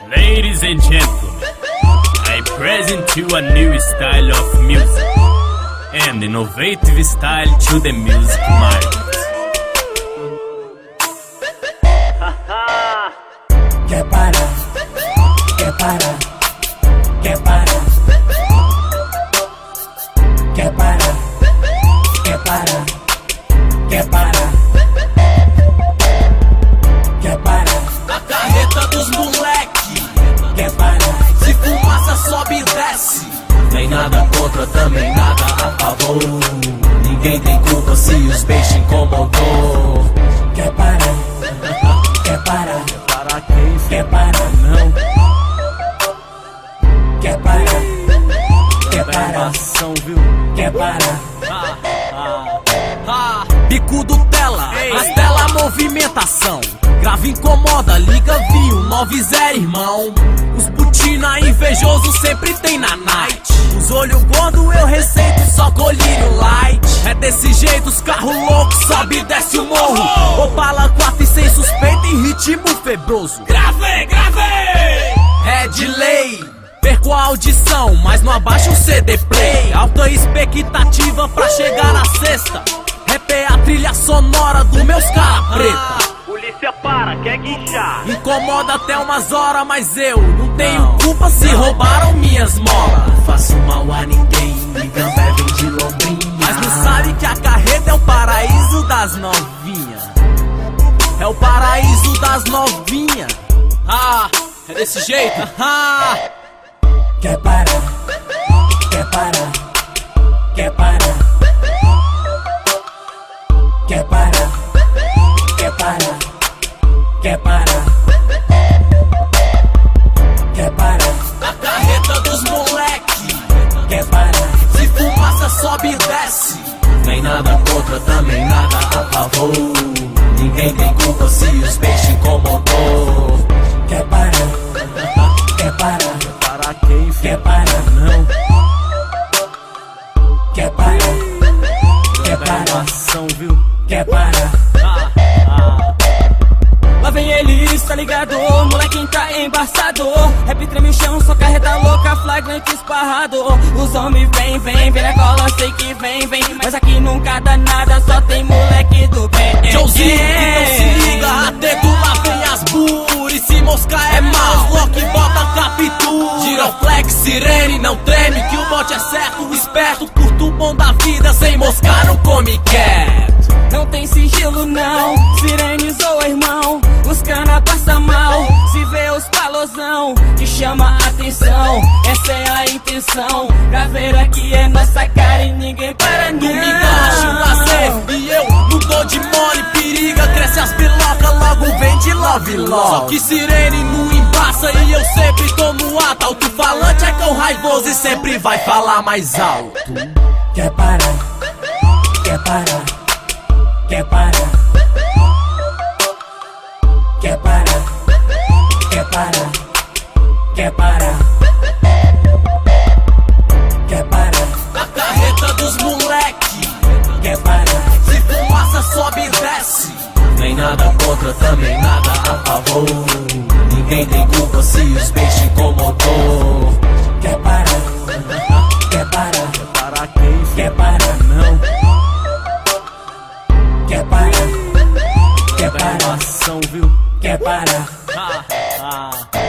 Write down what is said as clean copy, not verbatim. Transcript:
Ladies and gentlemen, I present you a new style of music and innovative style to the music market. Quer parar, quer parar, quer parar, quer parar, quer parar, quer parar, quer parar. A carreta dos moleque Quer parar, se fumaça sobe e desce. Nem nada contra, também nada a favor. Ninguém tem culpa se os peixes incomodou. quer parar, quer parar, Para quem quer parar, não quer parar, quer parar, ação, viu? quer parar. Bicudo tela, as tela movimentação. Grave incomoda, liga vinho, 90 irmão. Os butina invejoso sempre tem na night. Os olhos gordo eu receito só colírio light. É desse jeito os carros loucos sobe e desce o morro. Opala 4 e sem suspeita em ritmo febroso. Gravei, gravei! É de lei. Perco a audição, mas não abaixo o CD play. Alta expectativa pra chegar na sexta. Rap é a trilha sonora dos meus cara preta. Polícia para, quer guinchar. Incomoda até umas horas, mas eu não tenho culpa se roubaram minhas molas. Não faço mal a ninguém, Gambé vem de Londrina. Mas não sabe que a carreta é o paraíso das novinhas. É o paraíso das novinhas. Ah, é desse jeito? Ah. Quer parar, quer parar, quer parar, quer parar, quer parar, quer parar, quer parar, A carreta dos moleque quer parar, se fumaça sobe e desce. Nem nada contra, também nada a favor. Ninguém tem culpa se os peixes incomodou. quer parar, quer parar, Para quem quer parar, não quer parar, quer parar, ação, viu? quer parar. Lá vem eles, tá ligado? Moleque tá embaçado. Rap treme o chão, só carreta louca, flagrante esparrado. Os homens vem na cola, sei que vem. Mas aqui nunca dá nada, só tem moleque do bem. Joãozinho, então se liga, atento, lá vem as buri. Se moscar é mal, lock bota captura. Giroflex, sirene, não treme, que o bote é certo, esperto. Curto o bom da vida, sem moscar não come quieto. Não tem sigilo não, sirene zoa irmão. Os cana passa mal, se vê os palosão que chama a atenção, essa é a intenção. Caveira aqui é nossa cara e ninguém para não. Domingão acho prazer, e eu não dou de mole. Periga, cresce as bilocas, logo vem de love. Só que sirene não embaça e eu sempre tô no ato. Alto-falante é cão raivoso e sempre vai falar mais alto. Quer parar, quer parar, quer parar, quer parar, quer parar, quer parar, quer parar, A carreta dos moleque quer parar, se fumaça sobe e desce. Nem nada contra, também nada a favor. Ninguém tem culpa se os peixes incomodou. quer parar, quer parar, Para quem quer parar, não quer parar, quer parar, ação, viu? quer parar. Ah, ah.